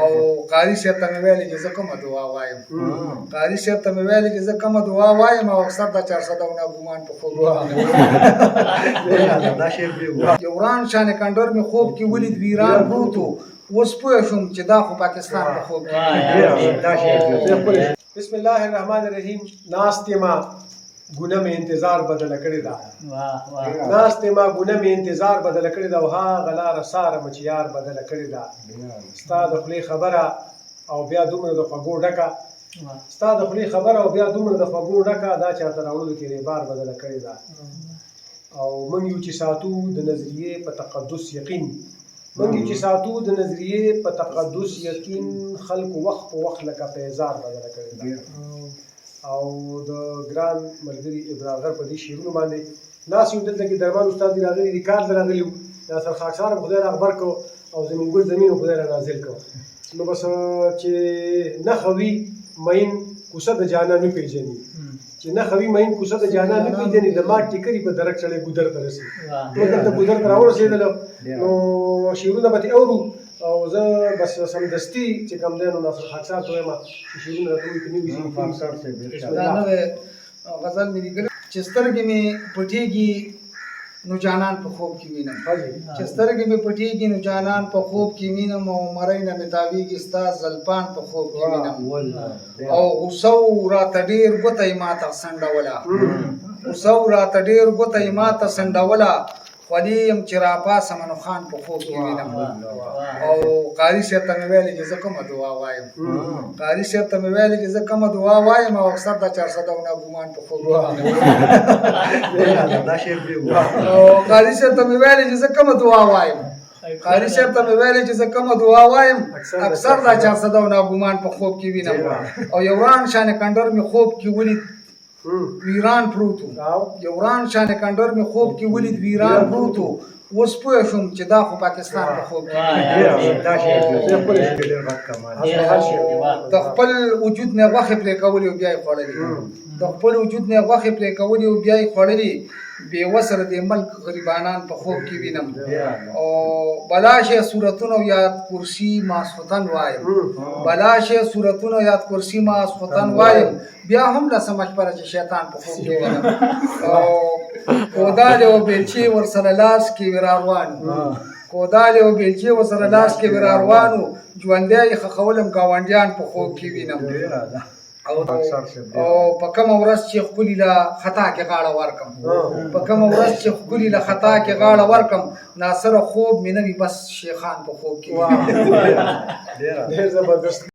او قاری صاحب ته مې ویلې چې زه کومه دعا وایم قاری صاحب ته مې ویلې چې زه کومه دعا وایم او اکثر د 400 ګمان په خوب یو وران شان کندر مې خوب کې ولید ویران پروت و اوس پوه شوم چې دا خو پاکستان په خوب کې بسم الله الرحمن الرحیم ناست ما ګونه مې انتظار بدل کړی دا ناست ما ګونه مې انتظار بدل کړی دا وها غلار ساره مچ یار بدل کړی دا استاد خپل خبره او بیا دومره د فګو ډکا استاد خپل خبره او بیا دومره د فګو ډکا دا چاته راوړل کې بار بدل کړی دا او من یو چې ساتو د نظریه په تقدس یقین من یو چې ساتو د نظریه په تقدس یقین خلق وخت په وخت لکه پیزار بدل کړی دا او د ګران ملګری ابراهیم غر په دې شیرونو باندې ناس یو دلته کې دربار استاد دی راغلی دی کار راغلی ناصر خاکسار خدای را خبر کو او زمین ګل زمین خدای را نازل کو نو بس چې نه خوي مین کوڅه د جانا نه پیژني چې نه خوي مین کوڅه د جانا نه پیژني د ما ټیکری په درک چړې ګودر ترسي نو دلته ګودر تر اورسېدل نو شیرونه به اورو او زه بس سمدستي چې کوم دی نو ناصر خاکسار ته وایم چې شیرونه راته وایي کني وي خاکسار صاحب دا نو غزل مې لیکل چې سترګې مې پټېږي نو جانان په خوب کې وینم چې سترګې مې پټېږي نو جانان په خوب کې وینم او مرۍ نه مې تاویږي ستا زلفان په خوب کې وینم او غوسه راته ډېر ګوته یې ماته سنډوله غوسه راته ډېر ګوته یې ماته سنډوله خولي یم چې راپاسم نو خان په خوب کې وینم او قاري صاحب ته مې ویلې چې زه کومه دعا وایم قاري صاحب ته مې ویلې چې زه کومه دعا وایم او اکثر د 400 ګمان په خوب او قاري صاحب ته مې ویلې چې زه کومه دعا وایم قاري صاحب ته مې ویلې چې زه کومه دعا وایم اکثر د 400 ګمان په خوب کې وینم او یو وران شان کندر مې خوب کې ولید ویران پروت و یو وران شان کندر مې خوب کې ولید ویران پروت و اوس پوه شوم چې دا خو پاکستان په خوب کې د خپل وجود نه غوښې پرې کولې او بیا یې خوړلې د خپل وجود نه غوښې پرې کولې او بیا یې خوړلې بې وسره د ملک غریبانان په خوب کې وینم او بلاشه صورتونو یاد کرسی ماسختن وایم بلاشه صورتونو یاد کرسی ماسختن وایم بیا هم لا سمجھ پر چې شیطان په خوب کې وینم او کودال او بیلچې ورسره لاس کې وراروان کودال او بیلچې ورسره لاس کې وراروانو ژوندۍ خخولم گاونډیان په خوب کې وینم او په کومه ورځ چې خپل له خطا کې غاړه ورکم په کومه ورځ چې خپل له خطا کې غاړه ورکم ناصر خوب مې نه بس شیخان په خوب کې ډېر زبردست